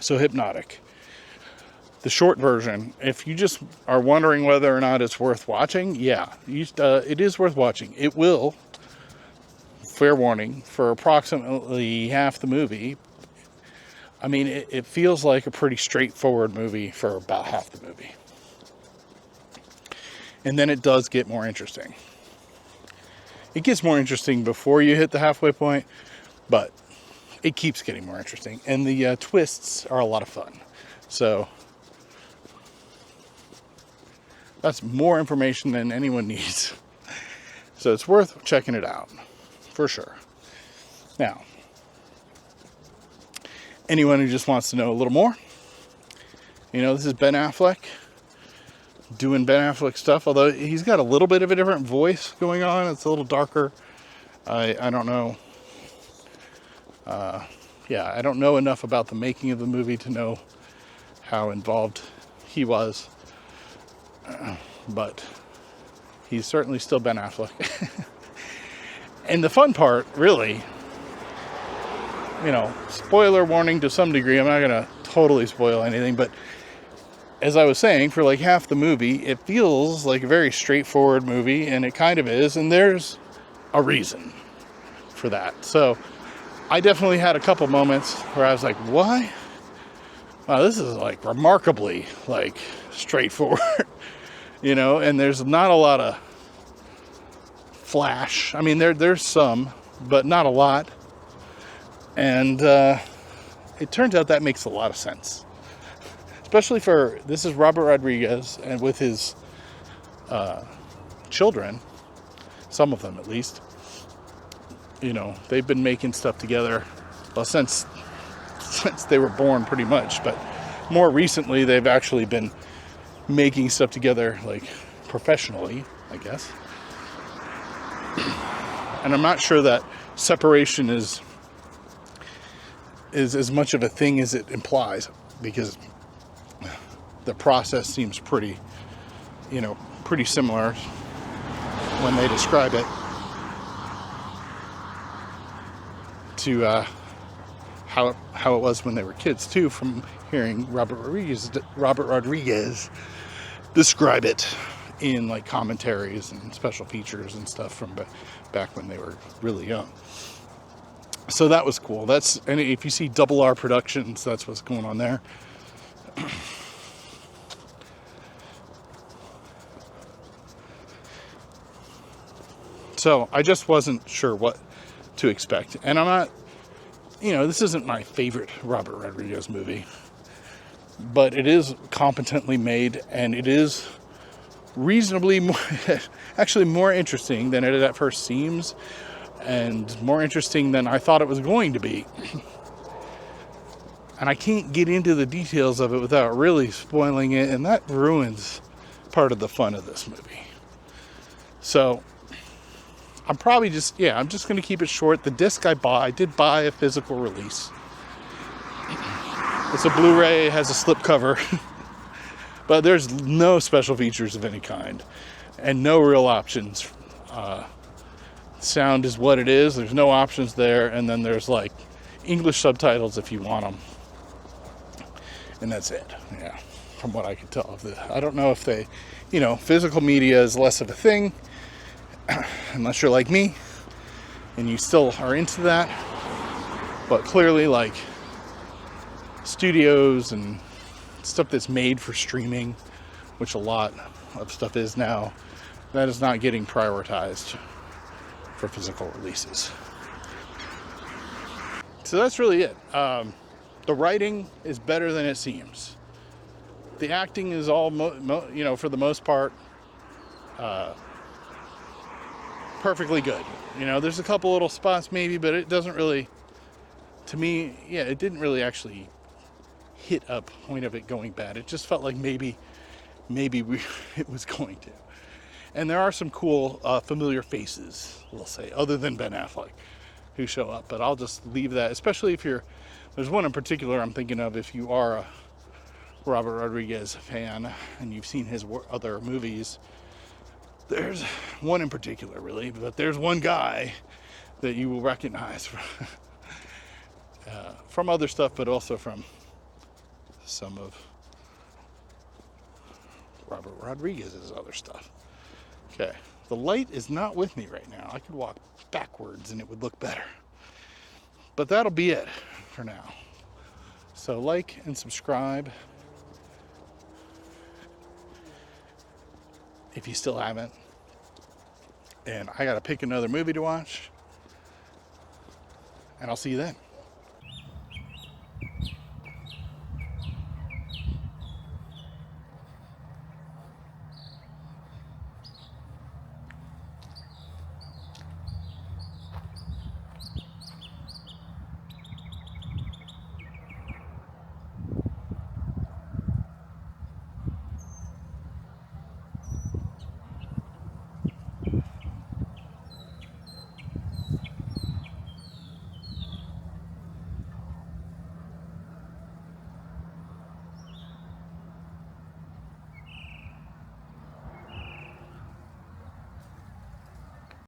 So Hypnotic. The short version, if you just are wondering whether or not it's worth watching, yeah, it is worth watching. It will, fair warning, for approximately half the movie. I mean, it feels like a pretty straightforward movie for about half the movie. And then it does get more interesting. It gets more interesting before you hit the halfway point, but it keeps getting more interesting. And the twists are a lot of fun. So that's more information than anyone needs. So it's worth checking it out, for sure. Now, anyone who just wants to know a little more, this is Ben Affleck doing Ben Affleck stuff, although he's got a little bit of a different voice going on. It's a little darker. I don't know. I don't know enough about the making of the movie to know how involved he was. But he's certainly still Ben Affleck. And the fun part, really, spoiler warning to some degree. I'm not going to totally spoil anything, but as I was saying, for like half the movie, it feels like a very straightforward movie, and it kind of is, and there's a reason for that. So I definitely had a couple moments where I was like, why? Wow, this is like remarkably like straightforward. And there's not a lot of flash. I mean, there's some, but not a lot. And it turns out that makes a lot of sense. Especially this is Robert Rodriguez, and with his children, some of them at least, they've been making stuff together, well, since they were born pretty much, but more recently they've actually been making stuff together, like, professionally, I guess. And I'm not sure that separation is as much of a thing as it implies, because the process seems pretty similar when they describe it to how it was when they were kids too, from hearing Robert Rodriguez describe it in like commentaries and special features and stuff from back when they were really young. So that was cool. And if you see Double R Productions, that's what's going on there. So I just wasn't sure what to expect. And I'm not, this isn't my favorite Robert Rodriguez movie, but it is competently made, and it is reasonably actually more interesting than it at first seems, and more interesting than I thought it was going to be. And I can't get into the details of it without really spoiling it, and that ruins part of the fun of this movie. So I'm probably I'm just going to keep it short. The disc I did buy a physical release. It's a Blu-ray, it has a slipcover, but there's no special features of any kind, and no real options. Sound is what it is. There's no options there, and then there's like English subtitles if you want them, and that's it. Yeah, from what I can tell. I don't know if they, physical media is less of a thing, unless you're like me and you still are into that. But clearly, like, studios and stuff that's made for streaming, which a lot of stuff is now, that is not getting prioritized for physical releases. So that's really it. The writing is better than it seems. The acting is all, for the most part, perfectly good. There's a couple little spots maybe, but it doesn't really, to me, it didn't really actually hit a point of it going bad. It just felt like maybe it was going to. And there are some cool, familiar faces, we'll say, other than Ben Affleck, who show up. But I'll just leave that, especially if there's one in particular I'm thinking of, if you are a Robert Rodriguez fan and you've seen his other movies. There's one in particular, really, but there's one guy that you will recognize from other stuff, but also from some of Robert Rodriguez's other stuff. Okay, the light is not with me right now. I could walk backwards and it would look better. But that'll be it for now. So like and subscribe if you still haven't. And I gotta pick another movie to watch. And I'll see you then.